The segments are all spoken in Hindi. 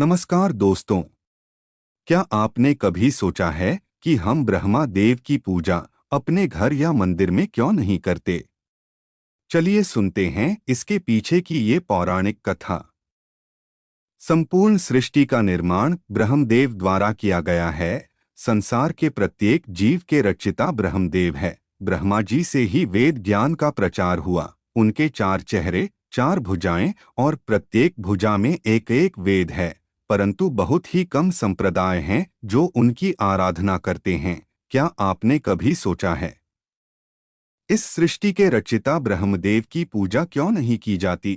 नमस्कार दोस्तों। क्या आपने कभी सोचा है कि हम ब्रह्मा देव की पूजा अपने घर या मंदिर में क्यों नहीं करते? चलिए सुनते हैं इसके पीछे की ये पौराणिक कथा। संपूर्ण सृष्टि का निर्माण ब्रह्मदेव द्वारा किया गया है। संसार के प्रत्येक जीव के रचयिता ब्रह्मदेव है। ब्रह्मा जी से ही वेद ज्ञान का प्रचार हुआ। उनके 4 चेहरे, 4 भुजाएं और प्रत्येक भुजा में एक एक वेद है। परंतु बहुत ही कम संप्रदाय हैं जो उनकी आराधना करते हैं। क्या आपने कभी सोचा है, इस सृष्टि के रचयिता ब्रह्मदेव की पूजा क्यों नहीं की जाती?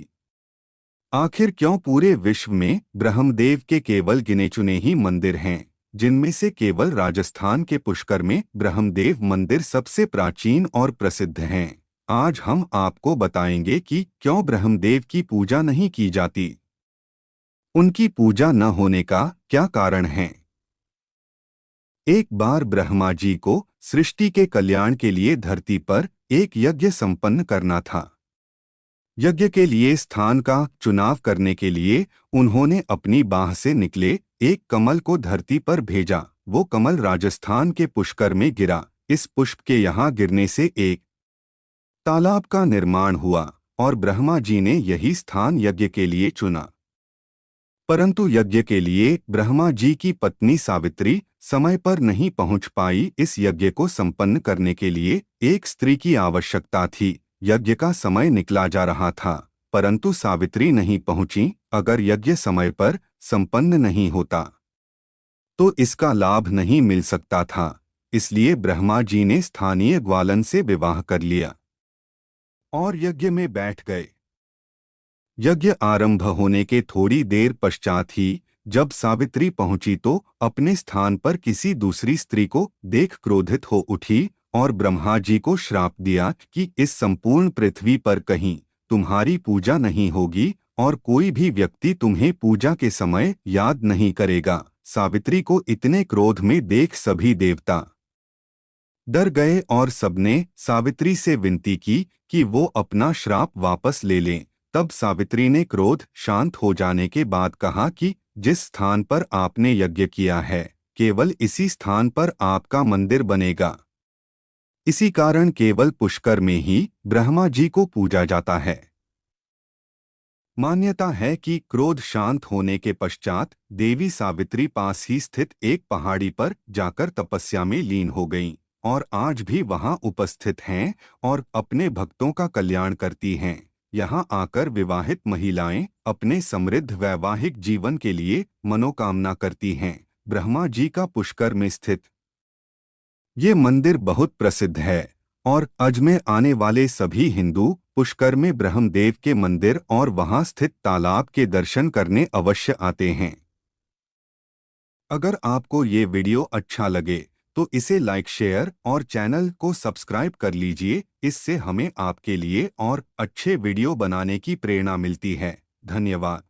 आखिर क्यों पूरे विश्व में ब्रह्मदेव के केवल गिने चुने ही मंदिर हैं, जिनमें से केवल राजस्थान के पुष्कर में ब्रह्मदेव मंदिर सबसे प्राचीन और प्रसिद्ध हैं? आज हम आपको बताएंगे कि क्यों ब्रह्मदेव की पूजा नहीं की जाती। उनकी पूजा न होने का क्या कारण है? एक बार ब्रह्मा जी को सृष्टि के कल्याण के लिए धरती पर एक यज्ञ संपन्न करना था। यज्ञ के लिए स्थान का चुनाव करने के लिए उन्होंने अपनी बाह से निकले एक कमल को धरती पर भेजा। वो कमल राजस्थान के पुष्कर में गिरा। इस पुष्प के यहाँ गिरने से एक तालाब का निर्माण हुआ और ब्रह्मा जी ने यही स्थान यज्ञ के लिए चुना। परंतु यज्ञ के लिए ब्रह्मा जी की पत्नी सावित्री समय पर नहीं पहुंच पाई। इस यज्ञ को संपन्न करने के लिए एक स्त्री की आवश्यकता थी। यज्ञ का समय निकला जा रहा था, परंतु सावित्री नहीं पहुंची। अगर यज्ञ समय पर संपन्न नहीं होता तो इसका लाभ नहीं मिल सकता था। इसलिए ब्रह्मा जी ने स्थानीय ग्वालन से विवाह कर लिया और यज्ञ में बैठ गए। यज्ञ आरंभ होने के थोड़ी देर पश्चात ही जब सावित्री पहुंची तो अपने स्थान पर किसी दूसरी स्त्री को देख क्रोधित हो उठी और ब्रह्मा जी को श्राप दिया कि इस संपूर्ण पृथ्वी पर कहीं तुम्हारी पूजा नहीं होगी और कोई भी व्यक्ति तुम्हें पूजा के समय याद नहीं करेगा। सावित्री को इतने क्रोध में देख सभी देवता डर गए और सबने सावित्री से विनती की कि वो अपना श्राप वापस ले लें। तब सावित्री ने क्रोध शांत हो जाने के बाद कहा कि जिस स्थान पर आपने यज्ञ किया है केवल इसी स्थान पर आपका मंदिर बनेगा। इसी कारण केवल पुष्कर में ही ब्रह्मा जी को पूजा जाता है। मान्यता है कि क्रोध शांत होने के पश्चात देवी सावित्री पास ही स्थित एक पहाड़ी पर जाकर तपस्या में लीन हो गईं और आज भी वहां उपस्थित हैं और अपने भक्तों का कल्याण करती हैं। यहां आकर विवाहित महिलाएं अपने समृद्ध वैवाहिक जीवन के लिए मनोकामना करती हैं। ब्रह्मा जी का पुष्कर में स्थित ये मंदिर बहुत प्रसिद्ध है और अज में आने वाले सभी हिंदू पुष्कर में ब्रह्मदेव के मंदिर और वहां स्थित तालाब के दर्शन करने अवश्य आते हैं। अगर आपको ये वीडियो अच्छा लगे तो इसे लाइक, शेयर और चैनल को सब्सक्राइब कर लीजिए। इससे हमें आपके लिए और अच्छे वीडियो बनाने की प्रेरणा मिलती है। धन्यवाद।